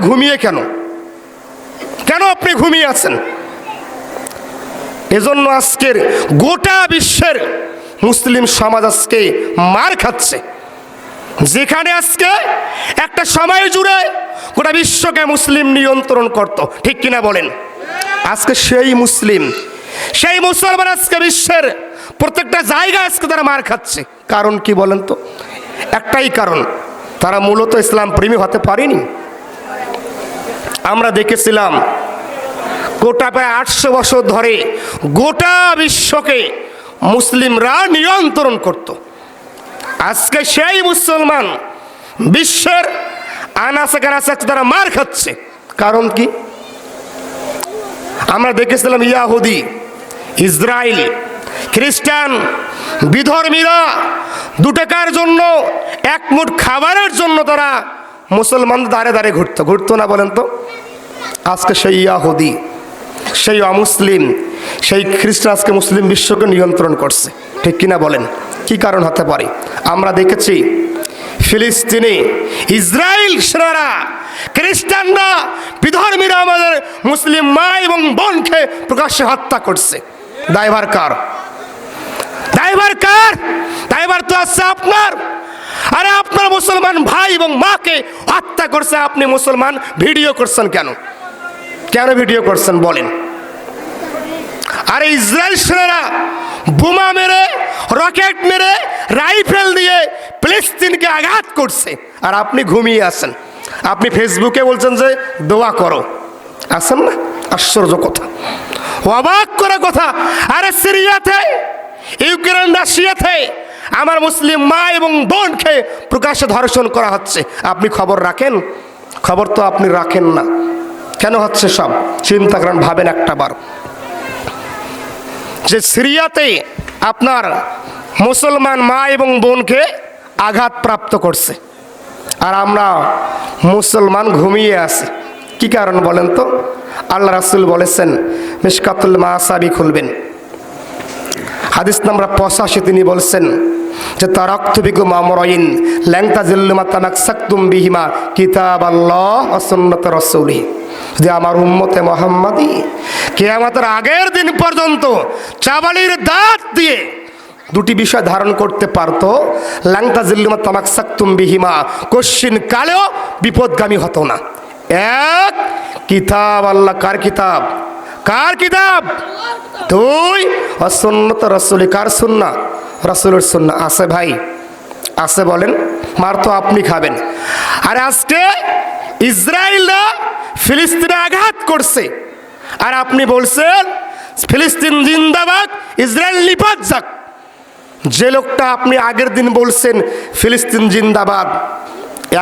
ঘুমিয়ে কেন কেন আপনি ঘুমিয়ে আছেন? এজন্য আজকের গোটা বিশ্বের মুসলিম সমাজ আজকে মার খাচ্ছে। যেখানে আজকে একটা সময় জুড়ে গোটা বিশ্বকে মুসলিম নিয়ন্ত্রণ করত, ঠিক কিনা বলেন? আজকে সেই মুসলমান আজকে বিশ্বের প্রত্যেকটা জায়গায় আজকে তারা মার খাচ্ছে। কারণ কি বলেন তো? একটাই কারণ, তারা মূলত ইসলাম প্রেমী হতে পারেনি। আমরা দেখেছিলাম গোটা প্রায় 800 বছর ধরে গোটা বিশ্বকে মুসলিমরা নিয়ন্ত্রণ করত। আজকে সেই মুসলমান বিশ্বের আনাচে কানাচে তারা মার খাচ্ছে। কারণ কি? আমরা দেখেছিলাম ইয়াহুদি, ইসরায়েল, খ্রিস্টান, বিধর্মীরা 2 টাকার জন্য, এক মুঠ খাবারের জন্য তারা মুসলমানদের দাঁড়ে দাঁড়ে ঘুরতো না বলেন তো? আজকে সেই ইয়াহুদি, সেই অমুসলিম, সেই খ্রিস্টান আজকে মুসলিম বিশ্বকে নিয়ন্ত্রণ করছে, ঠিক কিনা বলেন? কি কারণ হতে পারে? আমরা দেখেছি ফিলিস্তিনে ইসরায়েল সেনারা, খ্রিস্টানরা, বিধর্মীরা আমাদের মুসলিম মা এবং বোনকে প্রকাশ্যে হত্যা করছে। দায়ভার কার? দায়ভার তো আছে আপনার। আরে আপনার মুসলমান ভাই এবং মাকে হত্যা করছে, আপনি মুসলমান ভিডিও করছেন কেন? কেন ভিডিও করছেন বলেন? আরে ইসরায়েল সেনারা বোমা মেরে, রকেট মেরে, রাইফেল দিয়ে ফিলিস্তিনকে আঘাত করছে, আর আপনি ঘুমিয়ে আছেন। আপনি ফেসবুকে বলছেন যে দোয়া করো, আছেন না? আশ্চর্য কথা, অবাক করা কথা। আরে সিরিয়াতে, ইউক্রেন, রাশিয়াতে আমার মুসলিম মা এবং বোনকে প্রকাশ্যে ধর্ষণ করা হচ্ছে, আপনি খবর রাখেন? খবর তো আপনি রাখেন না। কেন হচ্ছে সব চিন্তা করেন, ভাবেন একটাবার। যে সিরিয়াতে আপনার মুসলমান মা এবং বোনকে আঘাত প্রাপ্ত করছে, আর আমরা মুসলমান ঘুমিয়ে আছি। কি কারণ বলেন তো? আল্লাহ রাসূল বলেছেন, মিশকাতুল মাসাবি খুলবেন, হাদিস নাম্বার 85, তিনি বলছেন যে তারাকতু বিকুম আমরাইন লান তাজিল্লু মা তামাসসাকতুম বিহিমা কিতাবাল্লাহ ওয়া সুন্নাত রাসূলিহি। যে আমার উম্মতে মুহাম্মাদি কিয়ামতের আগের দিন পর্যন্ত চাবালির দাঁত দিয়ে 2টি বিষয় ধারণ করতে পারতো, লান তাজিল্লু মা তামাসসাকতুম বিহিমা, কোশ্চিন কালেও বিপদগামী হতো না। এক, কিতাব আল্লাহ, কার কিতাব? 2, সুন্নাত রাসূল, কার সুন্নাহ? রাসূলের সুন্নাহ। আছে ভাই? আছে বলেন? মার তো আপনি খাবেন। আর আজকে ইসরায়েলরা ফিলিস্তিনে আঘাত করছে, আর আপনি বলছেন ফিলিস্তিন জিন্দাবাদ, ইসরায়েল নিপাত যাক। যে লোকটা আপনি আগের দিন বলছেন ফিলিস্তিন জিন্দাবাদ,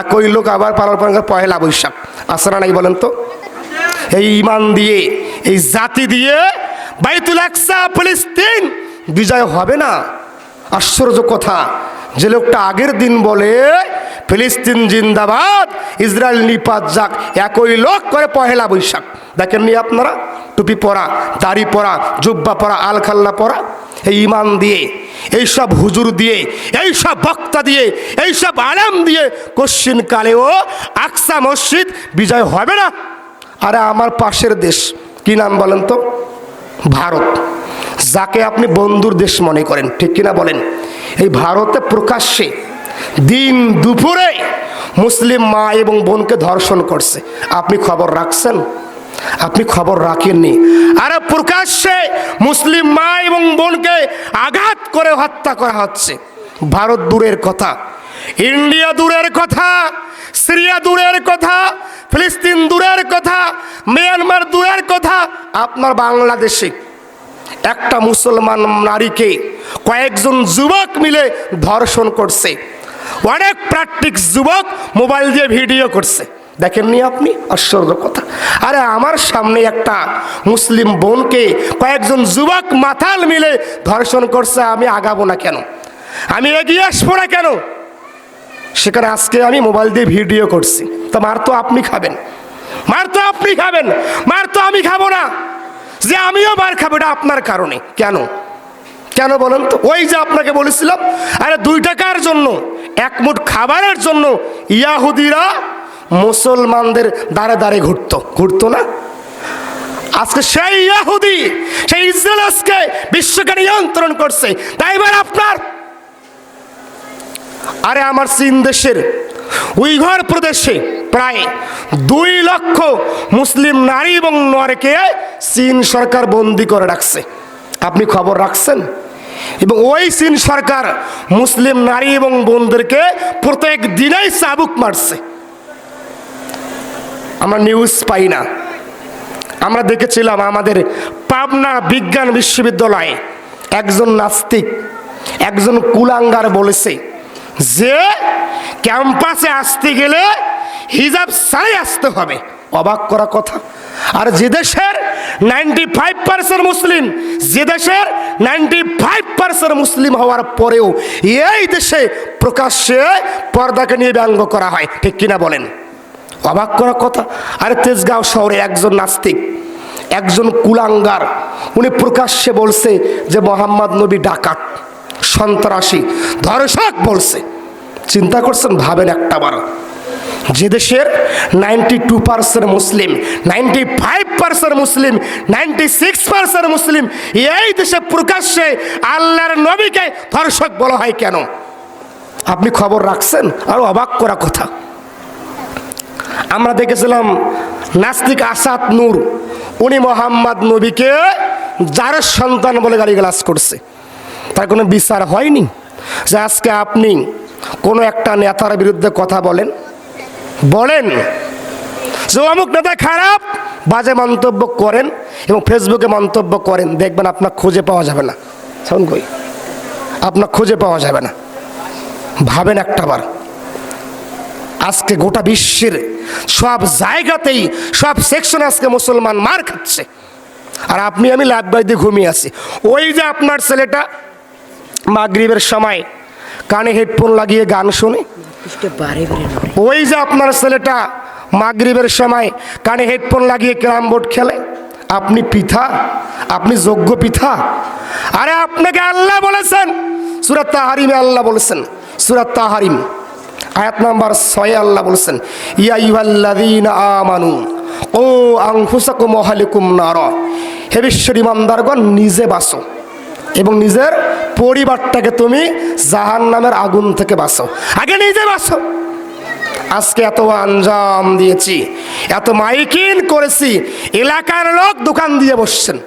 একই লোক আবার পালন করেন 1 বৈশাখ। আছে না নাই বলেন তো? এই ঈমান দিয়ে, এই জাতি দিয়ে বাইতুল আকসা, ফিলিস্তিন বিজয় হবে না। আশ্চর্য কথা, যে লোকটা আগের দিন বলে ফিলিস্তিন জিন্দাবাদ, ইসরায়েল নিপাত যাক, একই লোক করে 1 বৈশাখ। দেখেননি আপনারা? টুপি পরা, দাড়ি পরা, জুব্বা পরা, আলখাল্লা পরা। এই ঈমান দিয়ে, এইসব হুজুর দিয়ে, এইসব বক্তা দিয়ে, এইসব আলেম দিয়ে কোশ্চিন কালেও আকসা মসজিদ বিজয় হবে না। আরে আমার পাশের দেশ, কি নাম বলেন তো? ভারত, যাকে আপনি বন্ধুর দেশ মনে করেন, ঠিক কিনা বলেন? এই ভারতে প্রকাশ্যে দিন দুপুরে মুসলিম মা এবং বোনকে ধর্ষণ করছে, আপনি খবর রাখছেন? আপনি খবর রাখেননি। আরে প্রকাশ্যে মুসলিম মা এবং বোনকে আঘাত করে হত্যা করা হচ্ছে। ভারত দূরের কথা, ইন্ডিয়া দূরের কথা, সিরিয়া দূরের কথা, ফিলিস্তিন দূরের কথা, মিয়ানমার দূরের কথা, আপনার বাংলাদেশে একটা মুসলমান নারীকে কয়েকজন যুবক মিলে ধর্ষণ করছে। অনেক প্র্যাকটিক্স যুবক মোবাইল দিয়ে ভিডিও করছে, দেখেননি আপনি? আশ্চর্য কথা। আরে আমার সামনে একটা মুসলিম বোনকে কয়েকজন যুবক মাতাল মিলে ধর্ষণ করছে, আমি আগাবো না কেন? আমি এগিয়ে আসবো না কেন? সেখানে আজকে আমি মোবাইল দিয়ে ভিডিও করছি, তো মার তো আপনি খাবেন, মার তো আপনি খাবেন, মার তো আমি খাবো না। যে আমিও মার খাবো, এটা আপনার কারণে। কেন? কেন বলেন তো? ওই যে আপনাকে বলেছিলাম, আরে 2 টাকার জন্য, এক মুঠ খাবারের জন্য ইয়াহুদিরা মুসলমানদের দাঁড়ে দাঁড়ে ঘুরতো না? আজকে সেই ইহুদি, সেই ইসরায়েল আজকে বিশ্বকে নিয়ন্ত্রণ করছে। তাই এবার আপনার, আরে আমার চীন দেশের উইঘর প্রদেশে প্রায় 2 লক্ষ মুসলিম নারী এবং নরকে চীন সরকার বন্দি করে রাখছে। আপনি খবর রাখছেন? এবং ওই চীন সরকার মুসলিম নারী এবং বোনদেরকে প্রত্যেক দিনেই চাবুক মারছে। আমরা নিউজ পাই না। আমরা দেখেছিলাম আমাদের পাবনা বিজ্ঞান বিশ্ববিদ্যালয়ে একজন নাস্তিক, একজন কুলাঙ্গার বলেছে যে ক্যাম্পাসে আসতে গেলে হিজাব ছাড়াই আসতে হবে। অবাক করা কথা। আর যে দেশের 95% মুসলিম, যে দেশের 95% মুসলিম হওয়ার পরেও এই দেশে প্রকাশ্যে পর্দাকে নিয়ে ব্যঙ্গ করা হয়, ঠিক কিনা বলেন? অবাক করা কথা। আর তেজগাঁও শহরে একজন নাস্তিক, একজন কুলাঙ্গার, উনি প্রকাশ্যে বলছে যে মোহাম্মদ নবী ডাকাত, সন্ত্রাসী, ধর্ষক বলছে। চিন্তা করছেন? ভাবেন একটাবার, যে দেশের 92% মুসলিম, 95% মুসলিম, 96% মুসলিম, এই দেশে প্রকাশ্যে আল্লাহর নবীকে ধর্ষক বলা হয় কেন? আপনি খবর রাখছেন? আর অবাক করা কথা, আমরা দেখেছিলাম নাস্তিক আসাদ নূর, উনি মোহাম্মদ নবীকে যার সন্তান বলে গালিগালাজ করছে। তার কোনো বিচার হয়নি? যে আজকে আপনি কোনো একটা নেতার বিরুদ্ধে কথা বলেন যে অমুক নেতা খারাপ, বাজে মন্তব্য করেন এবং ফেসবুকে মন্তব্য করেন, দেখবেন আপনার খুঁজে পাওয়া যাবে না। শোন কই, আপনার খুঁজে পাওয়া যাবে না। ভাবেন একটাবার, আজকে গোটা বিশ্বের সব জায়গাতেই, সব সেকশন আজকে মুসলমান মার খাচ্ছে। আর আপনি আমি লাভ দিয়ে ঘুমিয়ে আছি। ওই যে আপনার ছেলেটা মাগরিবের সময় কানে হেডফোন লাগিয়ে গান শুনে, ওই যে আপনার ছেলেটা মাগরিবের সময় কানে হেডফোন লাগিয়ে ক্যারাম বোর্ড খেলে, আপনি পিতা? আপনি যোগ্য পিতা? আরে আপনাকে আল্লাহ বলেছেন সূরা তাহরিমে, আল্লাহ বলেছেন সূরা তাহরিম আয়াত নাম্বার 6 আল্লাহ বলেছেন, ইয়া আইয়ুহাল্লাযীনা আমানু ও আনফুসাকুম ওয়া আহলিকুম নারা, হে বিশ্বের ইমানদারগণ, নিজে বাঁচো এবং নিজের পরিবারটাকে তুমি জাহান্নামের আগুন থেকে বাঁচো। আগে নিজে বাঁচো। আজকে এত আঞ্জাম দিয়েছি, এত মাইকিং করেছি, এলাকার লোক দোকান দিয়ে বসছেন।